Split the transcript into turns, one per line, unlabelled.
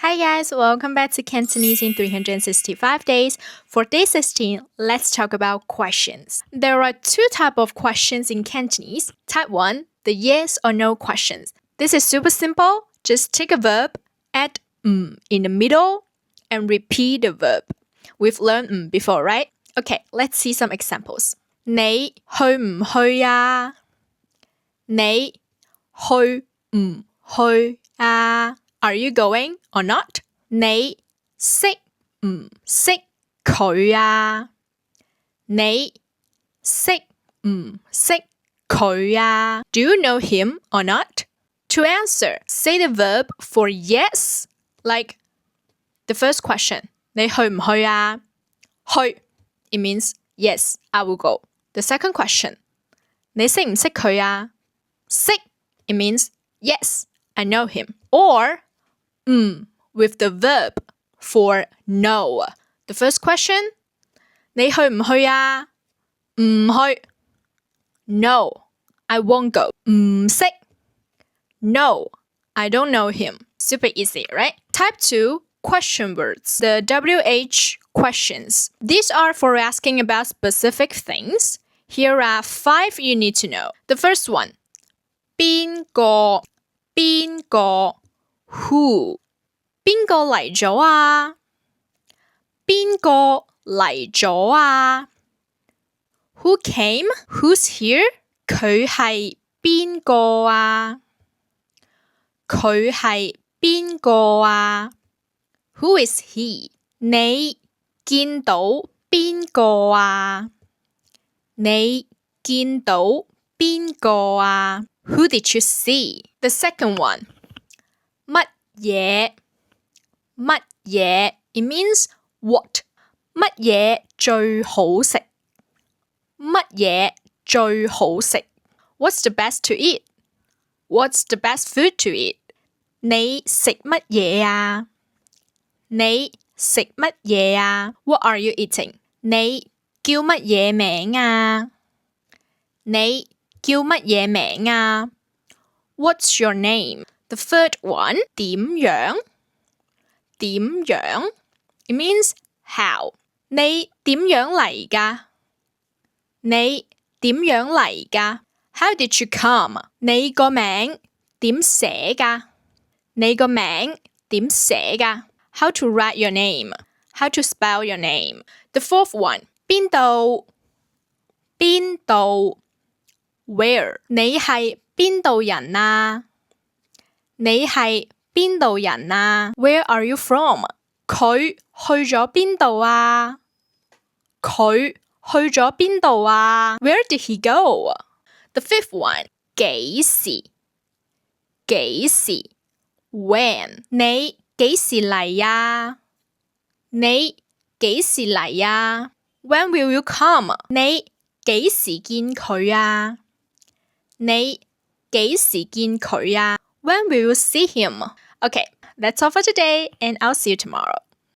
Hi guys, welcome back to Cantonese in 365 days. For day 16, let's talk about questions. There are two types of questions in Cantonese. Type 1, the yes or no questions. This is super simple. Just take a verb, add in the middle, and repeat the verb. We've learned before, right? Okay, let's see some examples. 你去唔去啊？你去唔去啊？ Are you going or not? 你識唔識佢啊？你識唔識佢啊？ Do you know him or not? To answer, say the verb for yes, like the first question. 你去唔去啊？去 It means yes, I will go. The second question. 你識唔識佢啊？識 It means yes, I know him. Or with the verb for no. The first question, 你去唔去啊？唔去 No, I won't go. 唔識 No, I don't know him. Super easy, right? Type 2, question words. The WH questions. These are for asking about specific things. Here are 5 you need to know. The first one, 邊個 Who 邊個嚟咗啊？邊個嚟咗啊？ Who came? Who's here? 佢係邊個啊？佢係邊個啊？ Who is he? 你見到邊個啊？你見到邊個啊？ Who did you see? The second one. 乜嘢 It means what? 乜嘢最好食？乜嘢最好食？ What's the best to eat? What's the best food to eat? 你食乜嘢啊？你食乜嘢啊？ What are you eating? 你叫乜嘢名啊？你叫乜嘢名啊？ What's your name? The third one, 點樣 It means how. 你點樣嚟㗎？你點樣嚟㗎？ How did you come? 你個名點寫㗎？你個名點寫㗎？ How to write your name? How to spell your name? The fourth one, 邊度 Where? 你係邊度人啊？你係邊度人啊？ Where are you from? 佢去咗邊度啊？佢去咗邊度啊？ Where did he go? The fifth one, 幾時 When? 你幾時嚟啊？你幾時嚟啊？ When will you come? 你幾時見佢啊？你幾時見佢啊？ When will you see him? Okay, that's all for today, and I'll see you tomorrow.